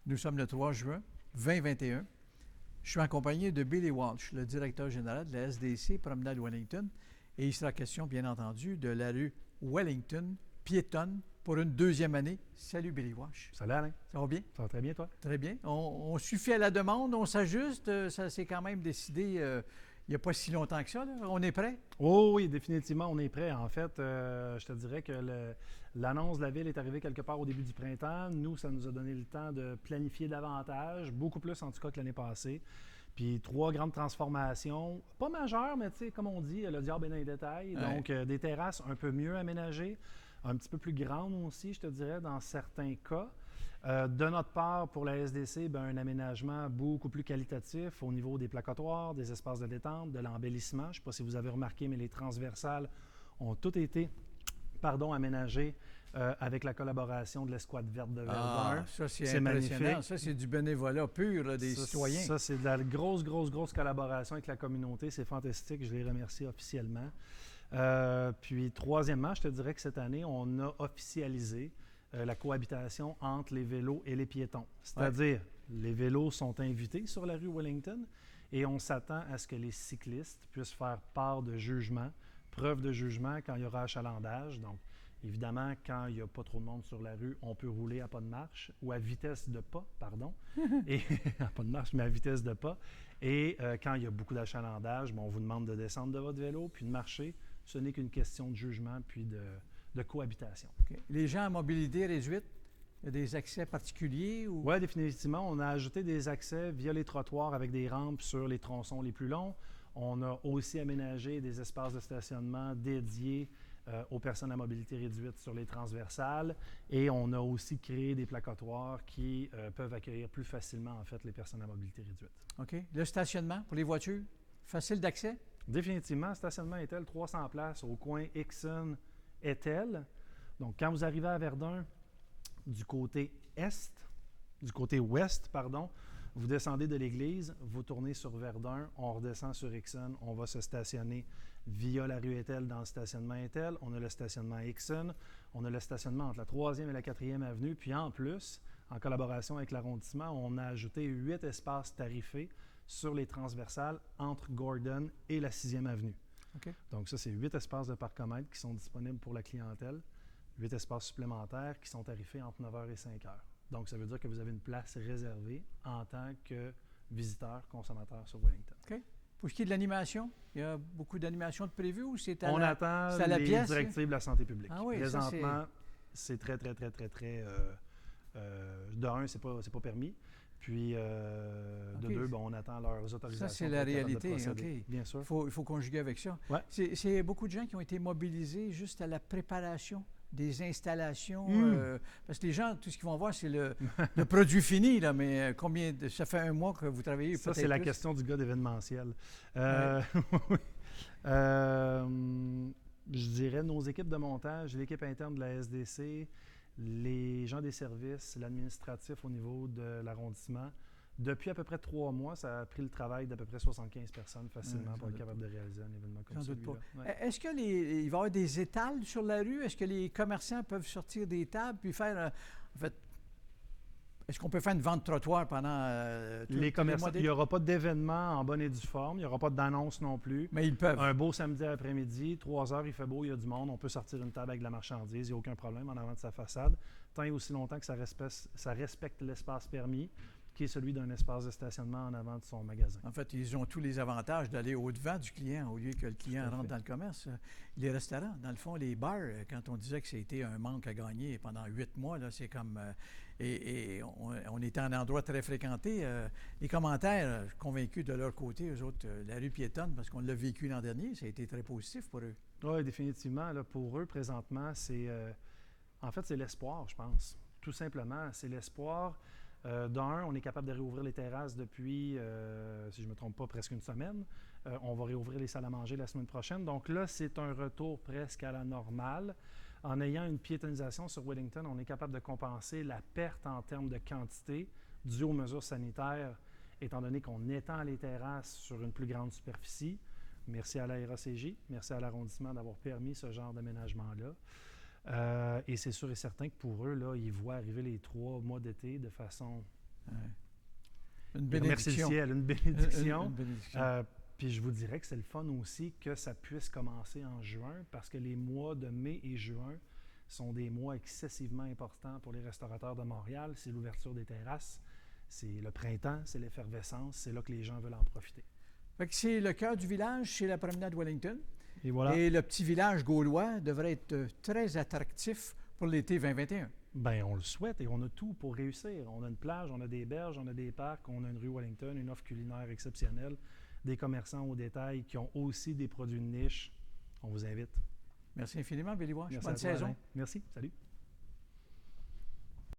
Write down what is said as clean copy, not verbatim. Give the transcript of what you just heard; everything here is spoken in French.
Nous sommes le 3 juin 2021. Je suis accompagné de Billy Walsh, le directeur général de la SDC Promenade Wellington. Et il sera question, bien entendu, de la rue Wellington, piétonne, pour une deuxième année. Salut Billy Walsh. Salut Alain. Ça va bien? Ça va très bien, toi? Très bien. On suffit à la demande, on s'ajuste. Ça s'est quand même décidé il n'y a pas si longtemps que ça. Là. On est prêt? Oh oui, définitivement, on est prêt. En fait, je te dirais que l'annonce de la ville est arrivée quelque part au début du printemps. Nous, ça nous a donné le temps de planifier davantage, beaucoup plus en tout cas que l'année passée. Puis 3 grandes transformations, pas majeures, mais tu sais, comme on dit, le diable est dans les détails. Ouais. Donc, des terrasses un peu mieux aménagées, un petit peu plus grandes aussi, je te dirais, dans certains cas. De notre part, pour la SDC, un aménagement beaucoup plus qualitatif au niveau des placatoires, des espaces de détente, de l'embellissement. Je ne sais pas si vous avez remarqué, mais les transversales ont toutes été aménagées avec la collaboration de l'Escouade verte de Verdun. Ça, c'est impressionnant. Magnifique. Ça, c'est du bénévolat pur là, des citoyens. Ça, c'est de la grosse collaboration avec la communauté. C'est fantastique. Je les remercie officiellement. Puis, troisièmement, je te dirais que cette année, on a officialisé la cohabitation entre les vélos et les piétons. C'est-à-dire, les vélos sont invités sur la rue Wellington et on s'attend à ce que les cyclistes puissent faire part de jugement, preuve de jugement quand il y aura achalandage. Donc, évidemment, quand il n'y a pas trop de monde sur la rue, on peut rouler à pas de marche ou à vitesse de pas, pardon. Et à pas de marche, mais à vitesse de pas. Et quand il y a beaucoup d'achalandage, on vous demande de descendre de votre vélo puis de marcher. Ce n'est qu'une question de jugement puis de cohabitation. Okay. Les gens à mobilité réduite, il y a des accès particuliers? Ou... Oui, définitivement. On a ajouté des accès via les trottoirs avec des rampes sur les tronçons les plus longs. On a aussi aménagé des espaces de stationnement dédiés aux personnes à mobilité réduite sur les transversales. Et on a aussi créé des placatoires qui peuvent accueillir plus facilement, en fait, les personnes à mobilité réduite. OK. Le stationnement pour les voitures, facile d'accès? Définitivement, stationnement Etel, 300 places au coin Exxon-Etel. Donc, quand vous arrivez à Verdun, du côté ouest, vous descendez de l'église, vous tournez sur Verdun, on redescend sur Exxon, on va se stationner via la rue Etel dans le stationnement Etel. On a le stationnement Exxon, on a le stationnement entre la 3e et la 4e avenue, puis en plus, en collaboration avec l'arrondissement, on a ajouté 8 espaces tarifés sur les transversales entre Gordon et la 6e avenue. Okay. Donc ça, c'est 8 espaces de parcomètre qui sont disponibles pour la clientèle, 8 espaces supplémentaires qui sont tarifés entre 9h et 5h. Donc ça veut dire que vous avez une place réservée en tant que visiteur, consommateur sur Wellington. OK. Pour ce qui est de l'animation, il y a beaucoup d'animation de prévues ou c'est à On la, attend c'est à la les pièce, directives de la santé publique. Ah oui, présentement, c'est très, de un, c'est pas permis. Puis, de deux, on attend leurs autorisations. Ça, c'est la réalité. OK. Bien sûr. Il faut conjuguer avec ça. Ouais. C'est beaucoup de gens qui ont été mobilisés juste à la préparation des installations. Parce que les gens, tout ce qu'ils vont voir, c'est le produit fini. Là, mais ça fait un mois que vous travaillez. Ça, c'est la question du gars d'événementiel. Je dirais nos équipes de montage, l'équipe interne de la SDC, les gens des services, l'administratif au niveau de l'arrondissement. Depuis à peu près 3 mois, ça a pris le travail d'à peu près 75 personnes facilement pour être capable de réaliser un événement comme celui-là. Ouais. Est-ce qu'il va y avoir des étals sur la rue? Est-ce que les commerçants peuvent sortir des tables puis faire... en fait, est-ce qu'on peut faire une vente trottoir pendant les commerçants? Il n'y aura pas d'événement en bonne et due forme. Il n'y aura pas d'annonce non plus. Mais ils peuvent. Un beau samedi après-midi, 3 heures, il fait beau, il y a du monde. On peut sortir une table avec de la marchandise. Il n'y a aucun problème en avant de sa façade. Tant et aussi longtemps que ça respecte l'espace permis, qui est celui d'un espace de stationnement en avant de son magasin. En fait, ils ont tous les avantages d'aller au-devant du client au lieu que le client rentre dans le commerce. Les restaurants, dans le fond, les bars, quand on disait que c'était un manque à gagner pendant 8 mois, là, c'est comme... on était un endroit très fréquenté. Les commentaires, je suis convaincu de leur côté, eux autres, la rue piétonne, parce qu'on l'a vécu l'an dernier, ça a été très positif pour eux. Oui, définitivement. Là, pour eux, présentement, c'est... en fait, c'est l'espoir, je pense. Tout simplement, c'est l'espoir... d'un, on est capable de réouvrir les terrasses depuis, si je ne me trompe pas, presque une semaine. On va réouvrir les salles à manger la semaine prochaine. Donc là, c'est un retour presque à la normale. En ayant une piétonisation sur Wellington, on est capable de compenser la perte en termes de quantité due aux mesures sanitaires, étant donné qu'on étend les terrasses sur une plus grande superficie. Merci à la RACJ, merci à l'arrondissement d'avoir permis ce genre d'aménagement-là. Et c'est sûr et certain que pour eux, là, ils voient arriver les 3 mois d'été de façon Une Remercier le bénédiction. ciel, une bénédiction. Une bénédiction. Puis je vous dirais que c'est le fun aussi que ça puisse commencer en juin parce que les mois de mai et juin sont des mois excessivement importants pour les restaurateurs de Montréal. C'est l'ouverture des terrasses, c'est le printemps, c'est l'effervescence, c'est là que les gens veulent en profiter. Fait que c'est le cœur du village, c'est la promenade Wellington. Et voilà. Et le petit village gaulois devrait être très attractif pour l'été 2021. Bien, on le souhaite et on a tout pour réussir. On a une plage, on a des berges, on a des parcs, on a une rue Wellington, une offre culinaire exceptionnelle, des commerçants au détail qui ont aussi des produits de niche. On vous invite. Merci infiniment, Billy Wash. Merci Bonne à toi, saison. Alain. Merci. Salut.